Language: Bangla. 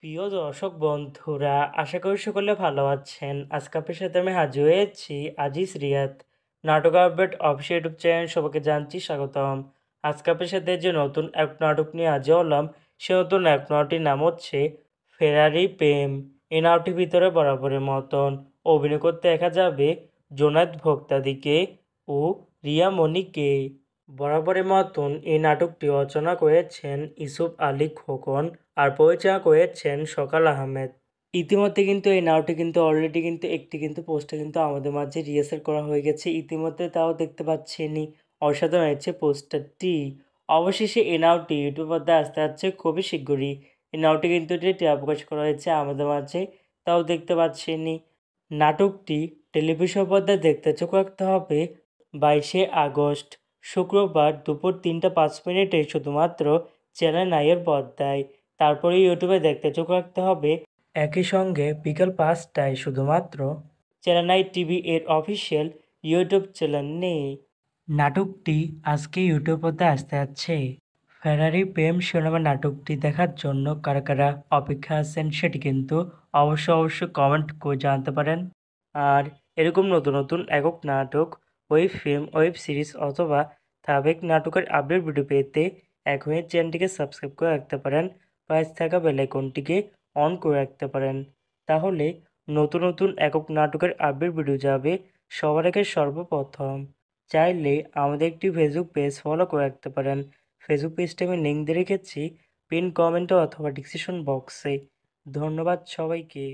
প্রিয় দর্শক বন্ধুরা, আশা করি সকলে ভালো আছেন। আজকে আপনার সাথে আমি হাজির হয়েছি আজিজ রিয়াদ নাটক আপডেট অফিসিয়াল ইউটিউব চ্যানেল। সবাইকে জানছি স্বাগতম। আজকে আপনার সাথে যে নতুন এক নাটক নিয়ে হাজির হলাম, সে নতুন এক নাটকটির নাম হচ্ছে ফেরারি প্রেম। এই নাটকটির ভিতরে বরাবরের মতন অভিনয় করতে দেখা যাবে জোনাথ ভোক্তাদিকে ও রিয়া মনিকে। বরাবরের মতন এই নাটকটি রচনা করেছেন ইউসুফ আলী খোকন আর পরিচালনা করেছেন সকাল আহমেদ। ইতিমধ্যে কিন্তু এই নাটকটি কিন্তু অলরেডি কিন্তু একটি কিন্তু পোস্টার কিন্তু আমাদের মাঝে রিহার্সাল করা হয়ে গেছে ইতিমধ্যে, তাও দেখতে পাচ্ছেনই অসাধারণ হয়েছে পোস্টারটি। অবশেষে এই নাটকটি ইউটিউব পর্দায় আসতে যাচ্ছে খুবই শীঘ্রই। এই নাটকটি কিন্তু টিআর প্রকাশ করা হয়েছে আমাদের মাঝে, তাও দেখতে পাচ্ছেনই। নাটকটি টেলিভিশন পর্দায় দেখতে চোখ রাখতে হবে 22শে আগস্ট শুক্রবার দুপুর 3টা 5 মিনিটে শুধুমাত্র চ্যানেল 9 পর্দায়। তারপরে ইউটিউবে দেখতে চোখ রাখতে হবে একই সঙ্গে বিকাল 5টায় শুধুমাত্র চ্যানেল 9 টিভি এর অফিসিয়াল ইউটিউব চ্যানেল নেই। নাটকটি আজকে ইউটিউব পর্দায় আসতে যাচ্ছে। ফেরারি প্রেম শিরোনামের নাটকটি দেখার জন্য কারা কারা অপেক্ষা আছেন সেটি কিন্তু অবশ্যই কমেন্ট করে জানাতে পারেন। আর এরকম নতুন নতুন একক নাটক, ওয়েব ফিল্ম, ওয়েব সিরিজ অথবা ধারাবাহিক নাটকের আপডেট ভিডিও পেতে এখনই চ্যানেলটিকে সাবস্ক্রাইব করে রাখতে পারেন, পাশে থাকা বেল আইকনটিকে অন করে রাখতে পারেন। তাহলে নতুন নতুন একক নাটকের আপডেট ভিডিও যাবে সবার আগে সর্বপ্রথম। চাইলে আমাদের একটি ফেসবুক পেজ ফলো করে রাখতে পারেন। ফেসবুক পেজটা আমি লিঙ্ক দিয়ে রেখেছি পিন কমেন্টে অথবা ডিসক্রিপশন বক্সে। ধন্যবাদ সবাইকে।